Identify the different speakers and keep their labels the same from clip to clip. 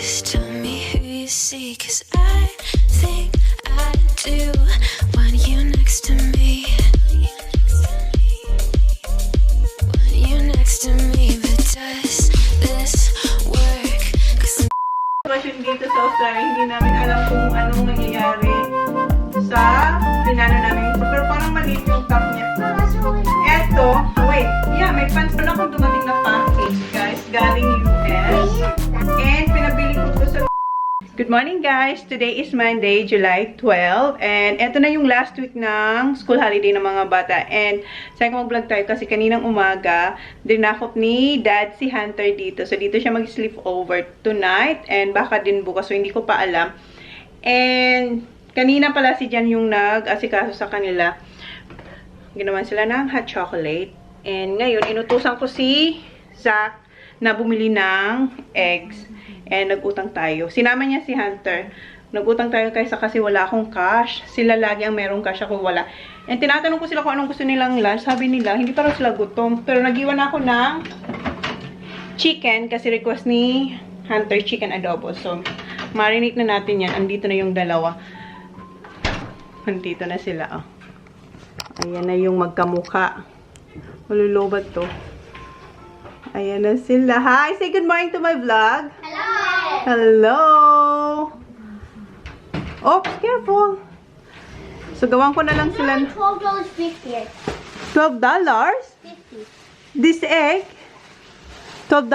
Speaker 1: Please tell me who you see, 'cause I think I do want you next to me. Want you next to me, but does this work? 'Cause
Speaker 2: Sitwasyon dito sa Australia, hindi namin alam kung anong mangyayari sa pinano namin. Pero parang maliit yung top niya. Eto, wait, yeah, may pants pa na akong dumating na package, guys, galing US. And pinabili ko to sa... Good morning, guys! Today is Monday, July 12. And eto na yung last week ng school holiday ng mga bata. And sabi ko mag-vlog tayo kasi kaninang umaga, dinakop ni Dad si Hunter dito. So dito siya mag-sleep over tonight. And baka din bukas, so hindi ko pa alam. And kanina pala si Jan yung nag-asikaso sa kanila. Ginawan sila ng hot chocolate. And ngayon, inutusan ko si Zach na bumili ng eggs. And nag-utang tayo. Sinama niya si Hunter. Nag-utang tayo kasi wala akong cash. Sila lagi ang merong cash, ako wala. And tinatanong ko sila kung anong gusto nilang lunch. Sabi nila, hindi pa raw sila gutom. Pero nag-iwan ako ng chicken kasi request ni Hunter chicken adobo. So, marinate na natin yan. Andito na yung dalawa. Andito na sila, oh. Ayan na yung magkamukha. Malulobad to. Ayan na sila. Hi! Say good morning to my vlog.
Speaker 3: Hello!
Speaker 2: Hello! Oops, careful. So, gawan ko na lang sila.
Speaker 3: $12.50.
Speaker 2: $12?
Speaker 3: $50.
Speaker 2: This egg? $12?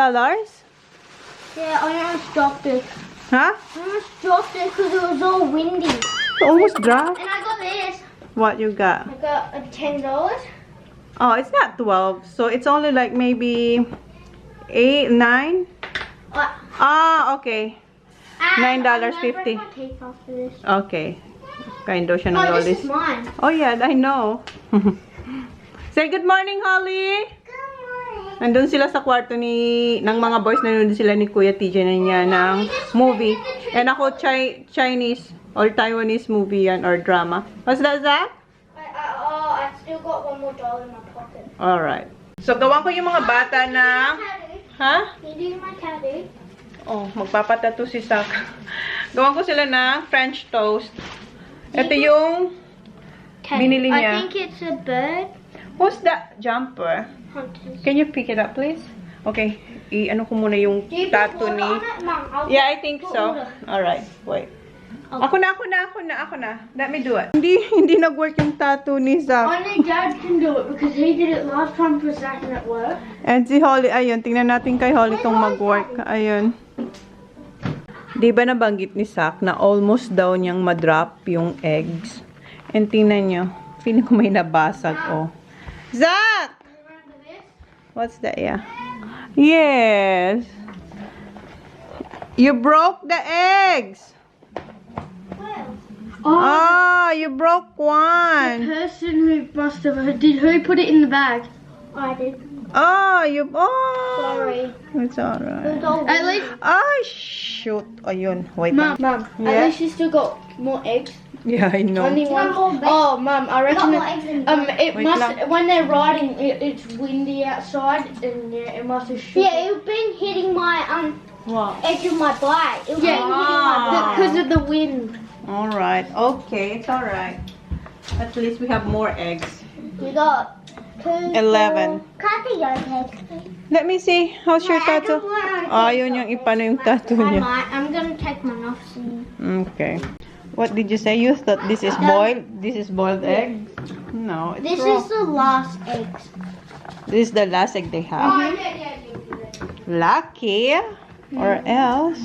Speaker 3: Yeah, I almost dropped it.
Speaker 2: Huh?
Speaker 3: I almost dropped it because it was all windy.
Speaker 2: Almost dropped.
Speaker 3: And I got this.
Speaker 2: What you got?
Speaker 3: I got $10.
Speaker 2: Oh, it's not 12. So, it's only like maybe 8, 9? Ah, okay. $9.50. Okay. Kain daw siya ng
Speaker 3: No,
Speaker 2: lollies.
Speaker 3: this is mine.
Speaker 2: Oh yeah, I know. Say good morning, Holly.
Speaker 3: Good morning.
Speaker 2: Nandun sila sa kwarto ng mga boys. Nandun sila ni Kuya TJ na niya ng movie. And ako, Chinese or Taiwanese movie yan or drama. What's that, Zach?
Speaker 3: I still got $1 more in my pocket.
Speaker 2: Alright. So, gawan ko yung mga bata na... Ha?
Speaker 3: Can you do my tattoo?
Speaker 2: Oh, magpapatato si Zach. Gawan ko sila ng French toast. Ito yung binili niya.
Speaker 3: I think it's a bird.
Speaker 2: Who's that jumper?
Speaker 3: Hunters.
Speaker 2: Can you pick it up, please? Okay. I-ano ko muna yung
Speaker 3: Do you put
Speaker 2: tattoo
Speaker 3: water
Speaker 2: ni...
Speaker 3: on it, Mom? I'll
Speaker 2: Yeah, I think
Speaker 3: put
Speaker 2: so.
Speaker 3: water.
Speaker 2: Alright, wait.
Speaker 3: Okay.
Speaker 2: Ako na. Let me do it. Hindi nag-work yung tattoo ni Zach.
Speaker 3: Only Dad can do it because he did it last time for Zach and it worked.
Speaker 2: And si Holly, ayun. Tingnan natin kay Holly kung mag-work. Ayun. Di ba nabanggit ni Zach na almost daw niyang ma-drop yung eggs? And tingnan nyo. Feeling ko may nabasag, oh. Zach!
Speaker 3: Remember this?
Speaker 2: What's that? Yeah. Yes. You broke the eggs. Oh, you broke one.
Speaker 3: Person who must have who put it in the bag? I did.
Speaker 2: Oh,
Speaker 3: Sorry.
Speaker 2: It's alright.
Speaker 3: At least,
Speaker 2: Oh, shoot. Ayun. Wait.
Speaker 3: Mum,
Speaker 2: Yeah?
Speaker 3: at least you still got more eggs.
Speaker 2: Yeah, I know.
Speaker 3: Only one. Oh, Mum, I reckon it
Speaker 2: Wait
Speaker 3: must
Speaker 2: lang.
Speaker 3: when they're riding. It's windy outside, and yeah, it must have. Yeah, it's been hitting my
Speaker 2: What?
Speaker 3: edge of my bike. It was
Speaker 2: been hitting my bike.
Speaker 3: because of the wind.
Speaker 2: Alright. Okay, it's alright. At least we have more eggs.
Speaker 3: You got 2,
Speaker 2: 11.
Speaker 3: Can't see your eggs.
Speaker 2: Let me see. How's your tattoo? Oh, yun yung ipano yung tattoo niya.
Speaker 3: I'm gonna take mine off soon.
Speaker 2: Okay. What did you say? You thought this is boiled? This is boiled egg? No, it's
Speaker 3: This
Speaker 2: raw.
Speaker 3: is the last eggs.
Speaker 2: This is the last egg they have. Lucky. Or else.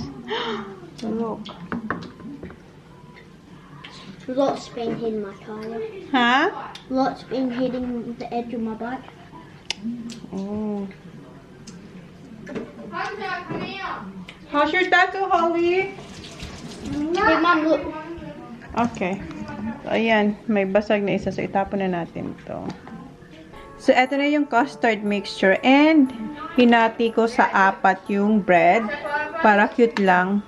Speaker 2: Look.
Speaker 3: Lots been hitting my tire.
Speaker 2: Huh?
Speaker 3: Lots been hitting the edge of my bike.
Speaker 2: Oh. How's your tattoo, Holly?
Speaker 3: Hey, Mum, look.
Speaker 2: Okay. So, ayan. May basag na isa. So, itapon na natin ito. So, eto na yung custard mixture. And, hinati ko sa 4 yung bread. Para cute lang.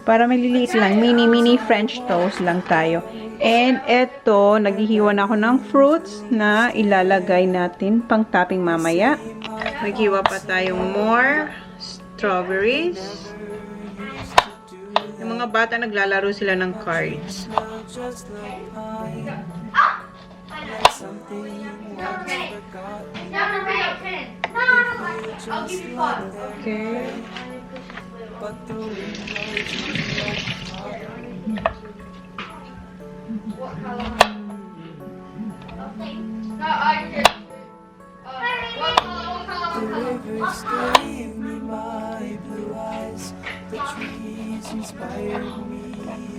Speaker 2: Para maliliit lang. Mini French toast lang tayo. And, eto, naghihiwa na ako ng fruits na ilalagay natin pang topping mamaya. Naghiwa pa tayong more strawberries. Yung mga bata naglalaro sila ng cards.
Speaker 3: I'll give you 5.
Speaker 2: Okay.
Speaker 3: What color? No, I did. What color?
Speaker 4: Gave me my blue eyes. The trees inspired me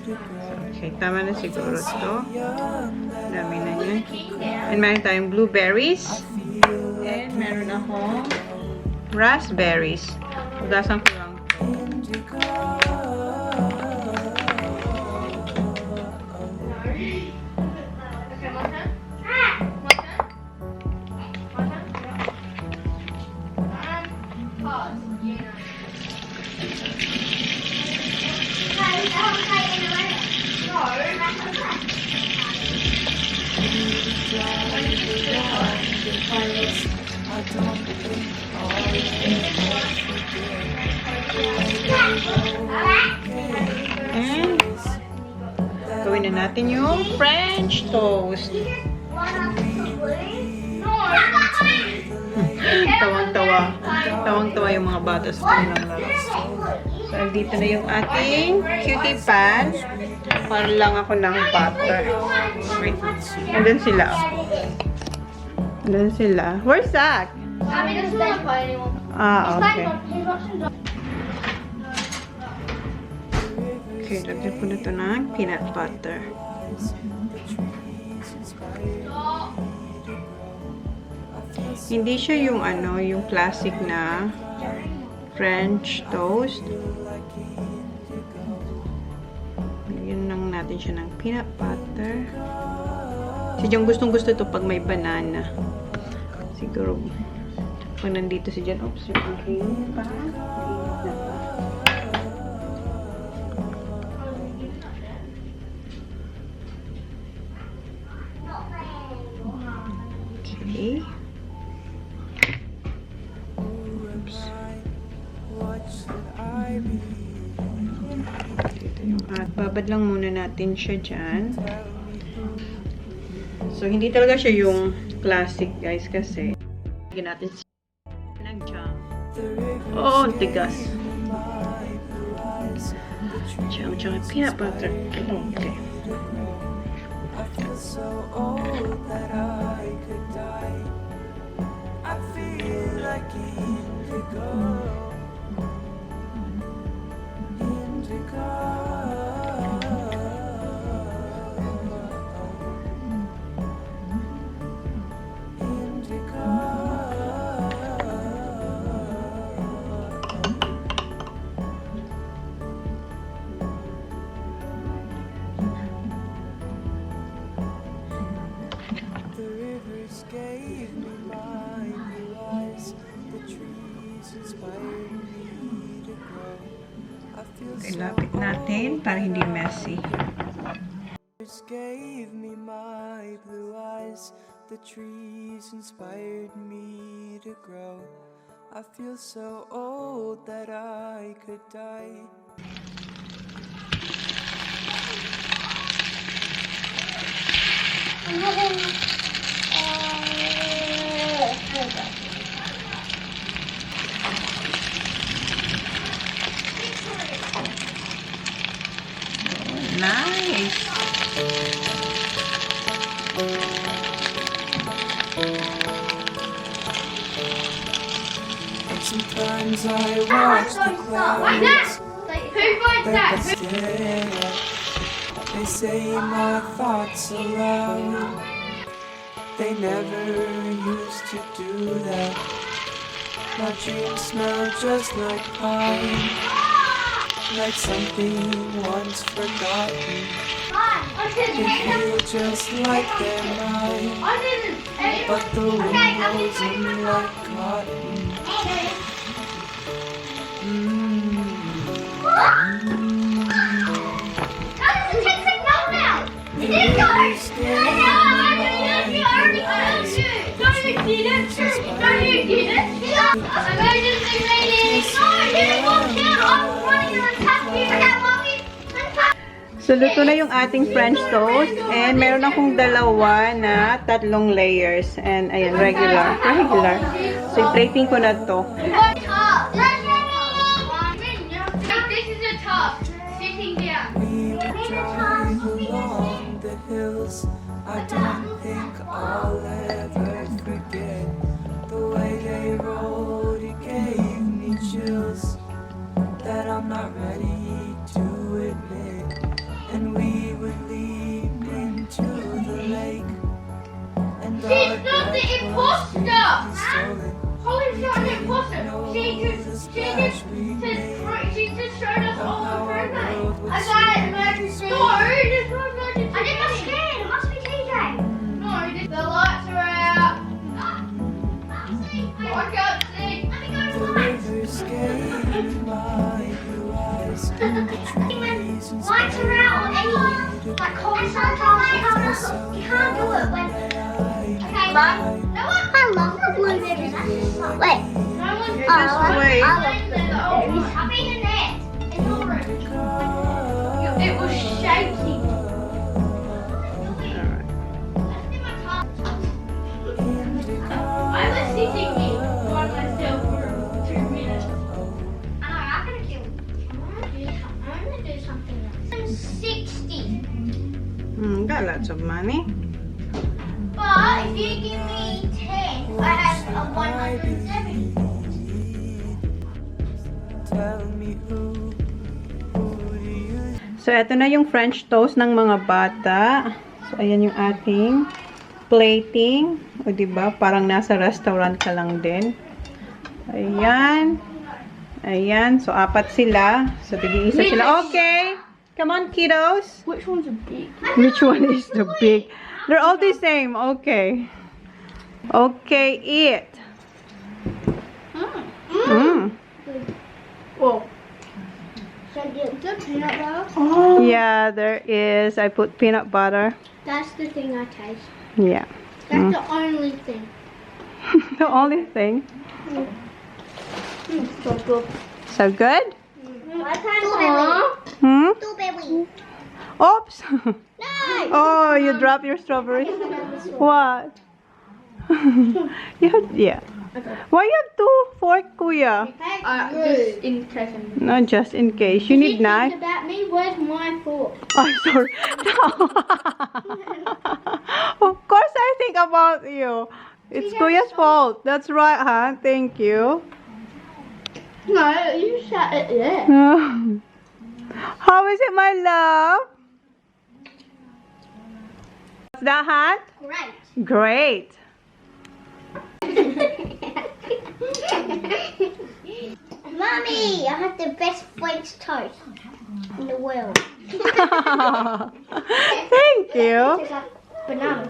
Speaker 4: to grow.
Speaker 2: Okay, tama na siguro to. Dami na yun. And meron tayong blueberries. And meron akong raspberries. Ugasan ko lang.
Speaker 3: Okay, my turn. My turn. My turn. Pause. Yeah.
Speaker 2: And gawin na natin yung French toast. Tawang-tawa. Tawang-tawa yung mga bata sa kanilang laro. So, dito na yung ating cutie pan. Para lang ako ng butter. Wait. Andun sila. Andun sila. Where's Zach? Ah, okay. Okay, lagyan ko na ito ng peanut butter. Hindi siya yung ano, yung classic na French toast. Lagyan lang natin siya ng peanut butter. Si John gustong-gusto to pag may banana. Siguro, pag nandito si John, oops, yung green pa. Okay. Oops. Dito yung babad lang muna natin siya dyan. So, hindi talaga siya yung classic, guys, kasi lagyan natin ng jam. Oh, ang tigas. Jam, tsaka peanut butter. Okay.
Speaker 4: So old that I could die. I feel like indigo. Indigo. Indigo. The rivers gave me my blue eyes. The trees inspired me to grow. I feel so
Speaker 2: Ilapit natin para hindi messy.
Speaker 4: rivers gave me my blue eyes. The trees inspired me to grow. I feel so old that I could die.
Speaker 2: Nice!
Speaker 4: Sometimes I watch the clouds.
Speaker 3: Who votes that?
Speaker 4: They say my thoughts aloud. They never used to do that. My dreams smell just like pine, like something once forgotten. They feel just like they're mine, but the wind blows them like cotton.
Speaker 3: Emergency lady!
Speaker 2: So, luto na yung ating French toast. And meron akong dalawa na 3 layers. And, ayan, regular. So, i-plating ko na to.
Speaker 3: This is a top. Sitting down.
Speaker 4: We would drive along the hills. I don't think I'll ever forget the way they rode. It gave me chills that I'm not ready to admit. And we would leap into the lake. And
Speaker 3: She's not the imposter!
Speaker 4: stolen.
Speaker 3: Holly's not the imposter. She just showed us all the programs. I got it, emergency. No, it's not emergency. I didn't get scared. It must be TJ. No, the lights are out. I can't see. Let me go to
Speaker 4: The
Speaker 3: the lights.
Speaker 4: rivers gave my blue eyes. The trees and
Speaker 3: Lights are out or any like cold sometimes. You can't do it when. Okay, Mum. No one. I love the blueberries. Wait. No one.
Speaker 2: Just wait.
Speaker 3: I've been in there. It's orange. It was shaking. I was sitting here by myself for 2 minutes. I'm gonna kill him. I'm gonna do something else. 60.
Speaker 2: Got lots of money.
Speaker 3: But if you give me 10, I have a 170.
Speaker 4: Tell me who do you
Speaker 2: So, eto na yung French toast ng mga bata. So, ayan yung ating plating. O, diba? Parang nasa restaurant ka lang din. Ayan. Ayan. So, 4 sila. So, tig-isa sila. Okay. Come on, kiddos.
Speaker 3: Which one's a big?
Speaker 2: Which one is the big? They're all the same. Okay. Okay, eat.
Speaker 3: Oh. So the peanut butter?
Speaker 2: Oh. Yeah, there is. I put peanut butter.
Speaker 3: That's the thing I taste.
Speaker 2: Yeah.
Speaker 3: That's the only thing.
Speaker 2: The only thing.
Speaker 3: So good.
Speaker 2: So good?
Speaker 3: Strawberry.
Speaker 2: Hmm?
Speaker 3: Strawberry.
Speaker 2: Oops.
Speaker 3: No!
Speaker 2: Oh, you dropped your strawberries. What? Yeah. Why you have 2 fork, Kuya?
Speaker 3: Just in case.
Speaker 2: No, just in case. You need knife.
Speaker 3: About me, where's my fork?
Speaker 2: Oh, sorry. Of course I think about you. It's Kuya's fault. That's right, huh? Thank you.
Speaker 3: No, you shut it there.
Speaker 2: How is it, my love? What's that, huh?
Speaker 3: Great.
Speaker 2: Great.
Speaker 3: Mommy, I have the best French toast in the world.
Speaker 2: Thank you.
Speaker 3: It's like banana.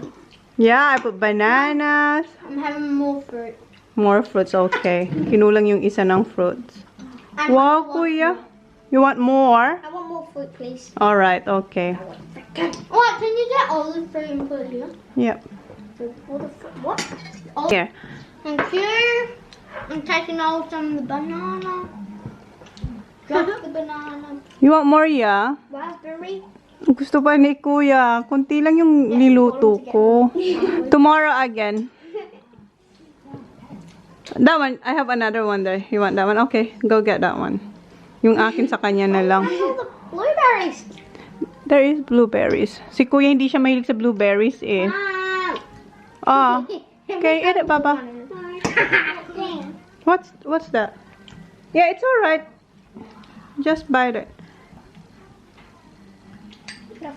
Speaker 2: Yeah, I put bananas.
Speaker 3: I'm having more fruit.
Speaker 2: More fruits, okay. Kinulang yung isa ng fruits.
Speaker 3: And
Speaker 2: Wow,
Speaker 3: I want
Speaker 2: Kuya.
Speaker 3: more.
Speaker 2: You want more?
Speaker 3: I want more fruit, please.
Speaker 2: Alright, okay.
Speaker 3: What? Can you get olive fruit and put it here?
Speaker 2: Yep.
Speaker 3: What? Olive.
Speaker 2: Here.
Speaker 3: Thank you. I'm taking all some of the banana. Drop the banana.
Speaker 2: You want more, yeah?
Speaker 3: Raspberry.
Speaker 2: Gusto pa ni Kuya. Kunti lang yung niluto ko. Tomorrow again. That one, I have another one there. You want that one? Okay, go get that one. Yung akin sa kanya na lang.
Speaker 3: All the blueberries.
Speaker 2: There is blueberries. Si Kuya hindi siya mahilig sa blueberries eh. Ah. Okay, eat it, Papa. What's that? Yeah, it's alright. Just bite it.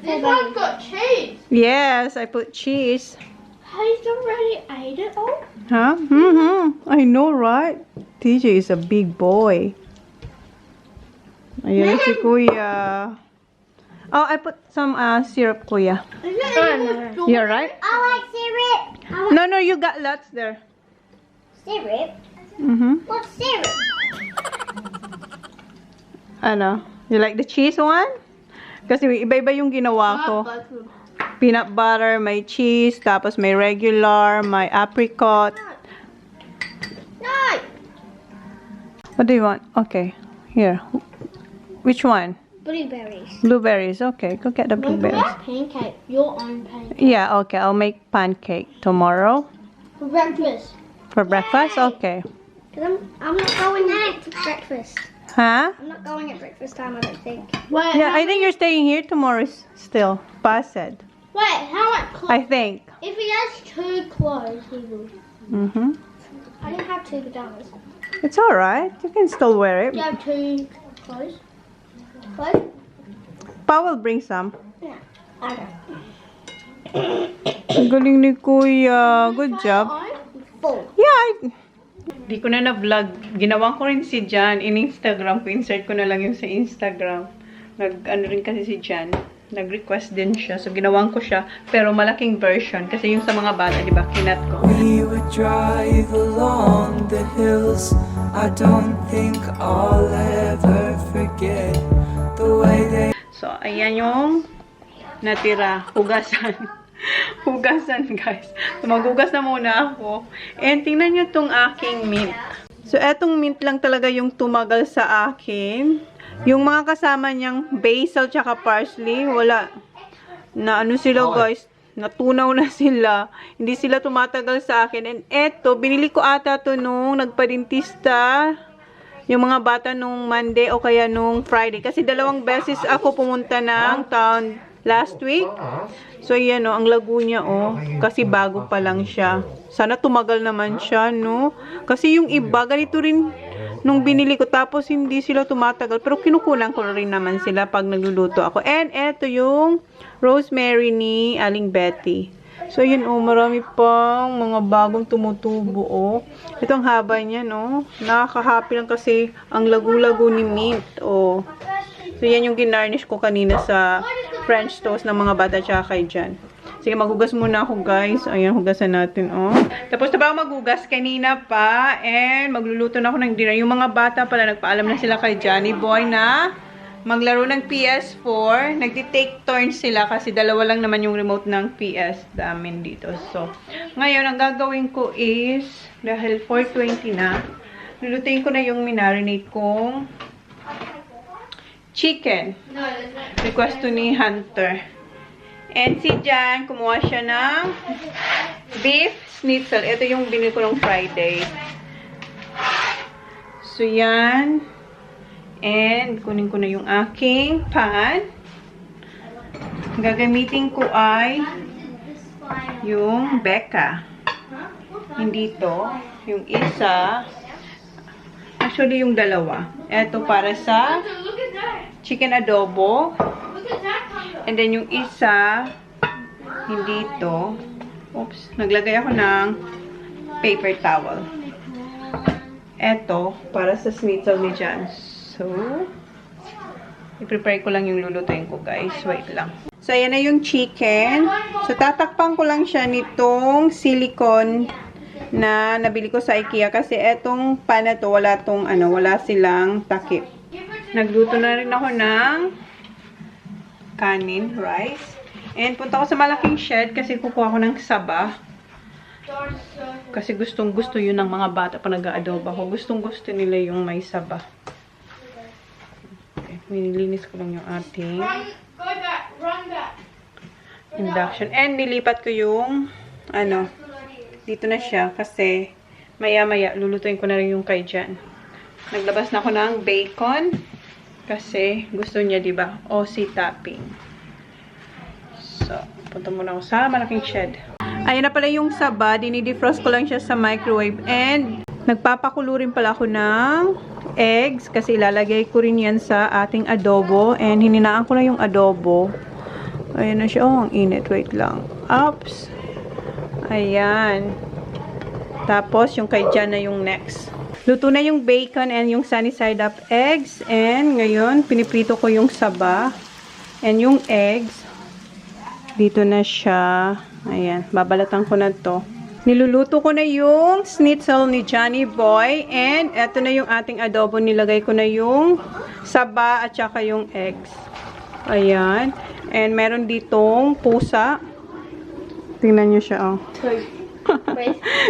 Speaker 3: This one's got cheese.
Speaker 2: Yes, I put cheese.
Speaker 3: He's already ate it all.
Speaker 2: Huh? Mm-hmm. I know, right? TJ is a big boy. Ayan si Kuya. Oh, I put some syrup, Kuya. You're right?
Speaker 3: I like syrup.
Speaker 2: No, you got lots there.
Speaker 3: Syrup?
Speaker 2: Mm-hmm.
Speaker 3: What syrup?
Speaker 2: Ano? You like the cheese one? Kasi iba-iba yung ginawa ko. Peanut butter, may cheese, tapos may regular, may apricot.
Speaker 3: No.
Speaker 2: What do you want? Okay. Here. Which one?
Speaker 3: blueberries.
Speaker 2: Blueberries. Okay, go get the blueberries.
Speaker 3: Pancake. Your own pancake.
Speaker 2: Yeah, okay. I'll make pancake tomorrow.
Speaker 3: For breakfast.
Speaker 2: For breakfast? Okay.
Speaker 3: Because I'm not going at breakfast.
Speaker 2: Huh?
Speaker 3: I'm not going at breakfast time, I don't think. Wait,
Speaker 2: Yeah, I think you're staying here tomorrow still. Pa said.
Speaker 3: Wait, how much clothes?
Speaker 2: I think.
Speaker 3: If he has 2 clothes, he will.
Speaker 2: Mm-hmm.
Speaker 3: I didn't have 2 pajamas.
Speaker 2: It's alright. You can still wear it.
Speaker 3: You have 2 clothes? Clothes?
Speaker 2: Pa will bring some.
Speaker 3: Yeah. I don't.
Speaker 2: Ang galing ni Kuya. Good job.
Speaker 3: Full.
Speaker 2: Yeah. Di ko na na-vlog. Ginawan ko rin si Jan. In-Instagram ko. Insert ko na lang yung sa Instagram. Ano rin kasi si Jan. Nag-request din siya. So, ginawan ko siya. Pero malaking version. Kasi yung sa mga bata, di ba? Kinat ko.
Speaker 4: We would drive along the hills. I don't think I'll ever forget the way they.
Speaker 2: So, ayan yung natira. Hugasan. Hugasan, guys. So, maghugas na muna ako. And tingnan nyo tong aking mint. So, etong mint lang talaga yung tumagal sa akin. Yung mga kasama niyang basil tsaka parsley, wala. Na ano sila, guys. Natunaw na sila. Hindi sila tumatagal sa akin. And eto, binili ko ata to nung nagpadintista. Yung mga bata nung Monday o kaya nung Friday. Kasi 2 beses ako pumunta ng town last week. So, yan o, ang lago niya o. Kasi bago pa lang siya. Sana tumagal naman siya, no? Kasi yung iba, ganito rin nung binili ko. Tapos, hindi sila tumatagal. Pero, kinukunan ko rin naman sila pag nagluluto ako. And, eto yung rosemary ni Aling Betty. So, yun o, marami pang mga bagong tumutubo o. Itong haba niya, no? Nakaka-happy lang kasi ang lagu-lago ni mint o. So, yan yung ginarnish ko kanina sa French toast ng mga bata tsaka kay Jan. Sige, maghugas muna ako, guys. Ayan, hugasan natin, oh. Tapos na ba ako maghugas kanina pa? And magluluto na ako ng dinner. Yung mga bata pala, nagpaalam na sila kay Johnny Boy na maglaro ng PS4. Nagti-take turns sila kasi 2 lang naman yung remote ng PS namin dito. So, ngayon, ang gagawin ko is, dahil 4:20 na, lulutuin ko na yung minarinate kong chicken. Request to ni Hunter. And si Jan, kumuha siya ng beef schnitzel. Ito yung binili ko nung Friday. So, yan. And, kunin ko na yung aking pan. Gagamitin ko ay yung Becca. Hindi to. Yung isa. Actually, yung 2. Ito para sa chicken adobo. And then, yung isa, hindi to. Oops. Naglagay ako ng paper towel. Ito, para sa schnitzel ni Jan. So, i-prepare ko lang yung lulutuin ko, guys. Wait lang. So, ayan na yung chicken. So, tatakpan ko lang siya nitong silicone na nabili ko sa IKEA. Kasi etong pan na to, wala tong, wala silang takip. Nagluto na rin ako ng kanin, rice. And punta ko sa malaking shed kasi kukuha ko ng saba. Kasi gustong-gusto yun ng mga bata pa nag-a-adobo ako. Gustong-gusto nila yung may saba. Okay, nilinis ko lang yung ating induction. And nilipat ko yung dito na siya kasi maya-maya lulutuin ko na rin yung kay Jan. Naglabas na ako ng bacon kasi gusto niya, diba? OC topping. So, punta muna ako sa malaking shed. Ayan na pala yung saba. Dinidefrost ko lang siya sa microwave. And, nagpapakulo rin pala ako ng eggs. Kasi ilalagay ko rin yan sa ating adobo. And, hininaan ko na yung adobo. Ayan na siya. Oh, ang init. Wait lang. Oops. Ayan. Tapos, yung kay Jan na yung next. Luto na yung bacon and yung sunny side up eggs. And, ngayon, piniprito ko yung saba. And yung eggs. Dito na siya. Ayan, babalatan ko na to. Niluluto ko na yung schnitzel ni Johnny Boy. And, eto na yung ating adobo. Nilagay ko na yung saba at saka yung eggs. Ayan. And, meron ditong pusa. Tingnan nyo siya, oh.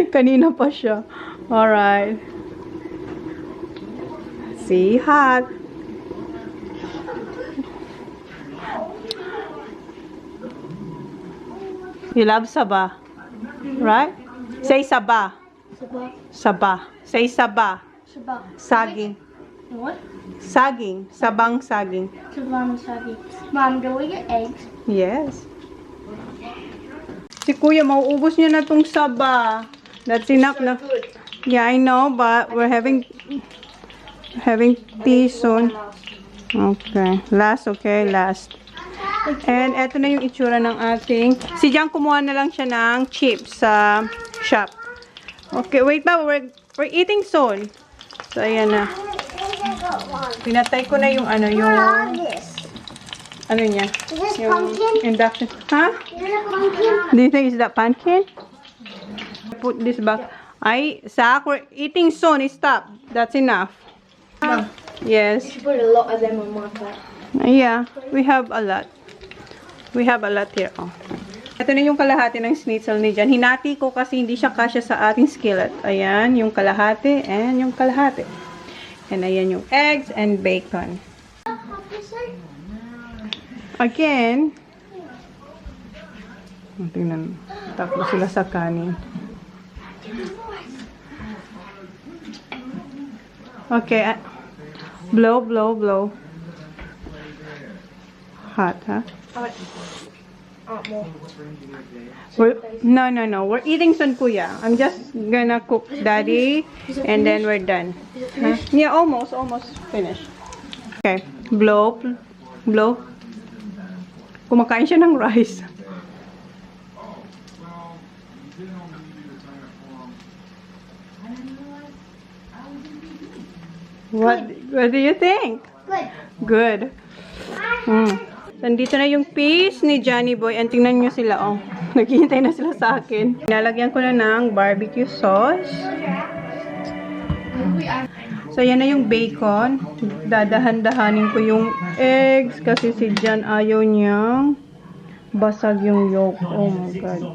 Speaker 2: Kanina pa siya. Alright. See, hot. You love saba. Right? Say saba. Saba. Say saba. Saging.
Speaker 3: What?
Speaker 2: Saging. Sabang saging.
Speaker 3: Mom, do we get eggs?
Speaker 2: Yes. Si Kuya, mauubos niya na tong saba. That's enough na. Yeah, I know, but we're having tea soon. Okay. Last, okay? Last. And eto na yung itsura ng ating. Si Jang kumuha na lang siya ng chips sa shop. Okay, wait ba? We're eating soon. So, ayan na. Pinatay ko na yung ano, yung... Ano niya?
Speaker 3: Is this
Speaker 2: Yung
Speaker 3: pumpkin?
Speaker 2: induction. Huh?
Speaker 3: Is this a pumpkin?
Speaker 2: Do you think it's that pumpkin? Put this back. Zach, we're eating soon. Stop. That's enough. Yes.
Speaker 3: You put a lot of them on my plate.
Speaker 2: Yeah, we have a lot. We have a lot here. Oh. Ito na yung kalahati ng schnitzel ni Jan. Hinati ko kasi hindi siya kasya sa ating skillet. Ayan, yung kalahati and yung kalahati. And ayan yung eggs and bacon. Again, tingnan, tapos sila sa kanin. Okay, blow, blow, blow. Hot, huh? No. We're eating soon, Kuya. I'm just gonna cook Daddy, and then we're done. Huh? Yeah, almost finished. Okay, blow, blow. Kumakain siya ng rice. What do you think? Good. Nandito na yung piece ni Johnny Boy. And tingnan nyo sila, oh. Naghihintay na sila sa akin. Nalagyan ko na ng barbecue sauce. So, yan na yung bacon. Dadahan-dahanin ko yung eggs kasi si John ayaw niyang basag yung yolk. Oh my God.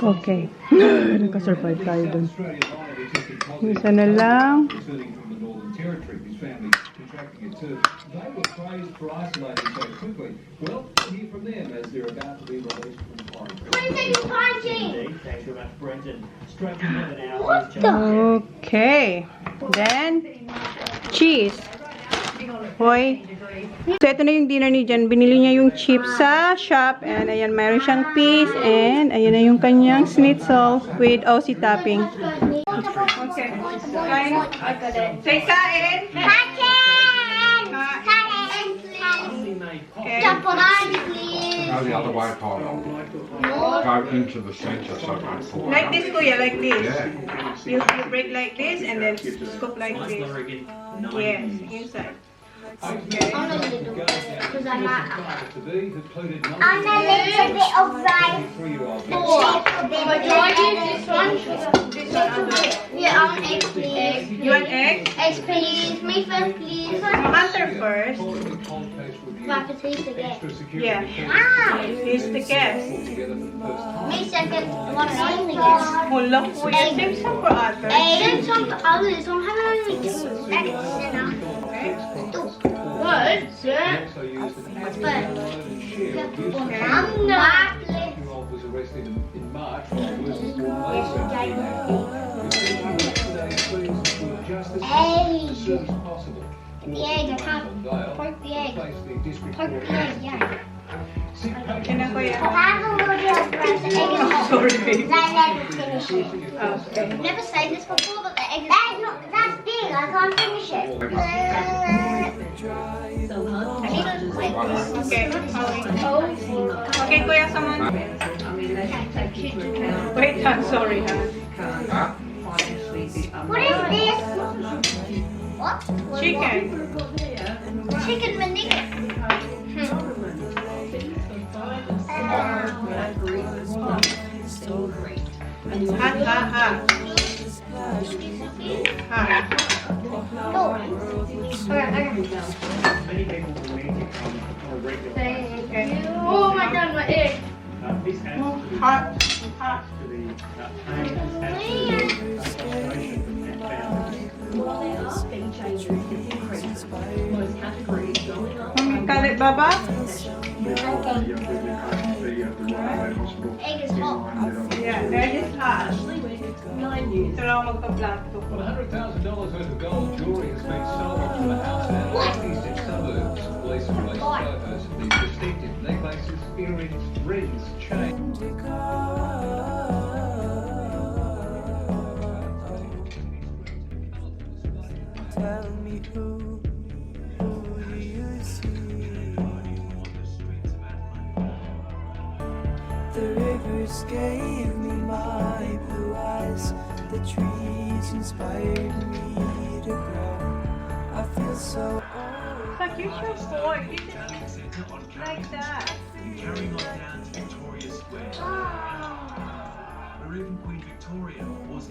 Speaker 2: Okay. Nakasurvive tayo dun. Isa na lang. They were praised for isolating so quickly. Well, hear from them as they're about to be released from quarantine. Okay. Then, cheese. Hoy. So, ito na yung dinner ni Jan. Binili niya yung chips sa shop. And, ayan, mayroon siyang piece. And, ayan na yung kanyang schnitzel with Aussie topping. Okay. Say kain.
Speaker 5: Go the other way, Paul. Go into the center so I can't pour.
Speaker 2: Like this, Kuya, like this.
Speaker 5: Yeah.
Speaker 2: You break like this and then scoop like this. Yes, inside. Okay.
Speaker 3: I'm a little bit because I'm a little bit of rice. Do I use this one? Yeah, I want eggs, please.
Speaker 2: You want eggs?
Speaker 3: Eggs, please. Me first, please.
Speaker 2: Hunter first.
Speaker 3: I can taste again.
Speaker 2: Yeah. He's the guest.
Speaker 3: Me second. What am I guess?
Speaker 2: Hala, Kuya. Save some for others.
Speaker 3: Save some for others. I'm having only 2 eggs now. What? What's first? I'm not.
Speaker 5: Was arrested in March.
Speaker 3: The egg, I can't poke the egg. Poke the egg, yeah.
Speaker 2: Can I, Kuya?
Speaker 3: Sorry,
Speaker 2: babe.
Speaker 3: I never finish it.
Speaker 2: Okay.
Speaker 3: I've never said this before, but the egg is that's big, I can't finish it.
Speaker 2: Okay. Okay, Kuya, someone. Wait, I'm sorry, huh?
Speaker 3: What is this? What?
Speaker 2: Chicken.
Speaker 3: Chicken manigga.
Speaker 2: Hot.
Speaker 3: Oh. Okay. Oh my God, my egg.
Speaker 2: Hot. Kali baba?
Speaker 3: Egg is hot.
Speaker 2: Yeah, that is hot. Ito lang magka-plato ko.
Speaker 6: $100,000 worth of gold jewelry has been stolen from a house in northeastern suburbs. Police have released photos of the distinctive necklaces, earrings, rings, chains.
Speaker 4: Tell me who you see. The rivers gave me my blue eyes. The trees inspired me to grow. I feel so old.
Speaker 2: Like you should boy. You should like that.
Speaker 7: Carrying on down to Victoria Square. Or even Queen Victoria.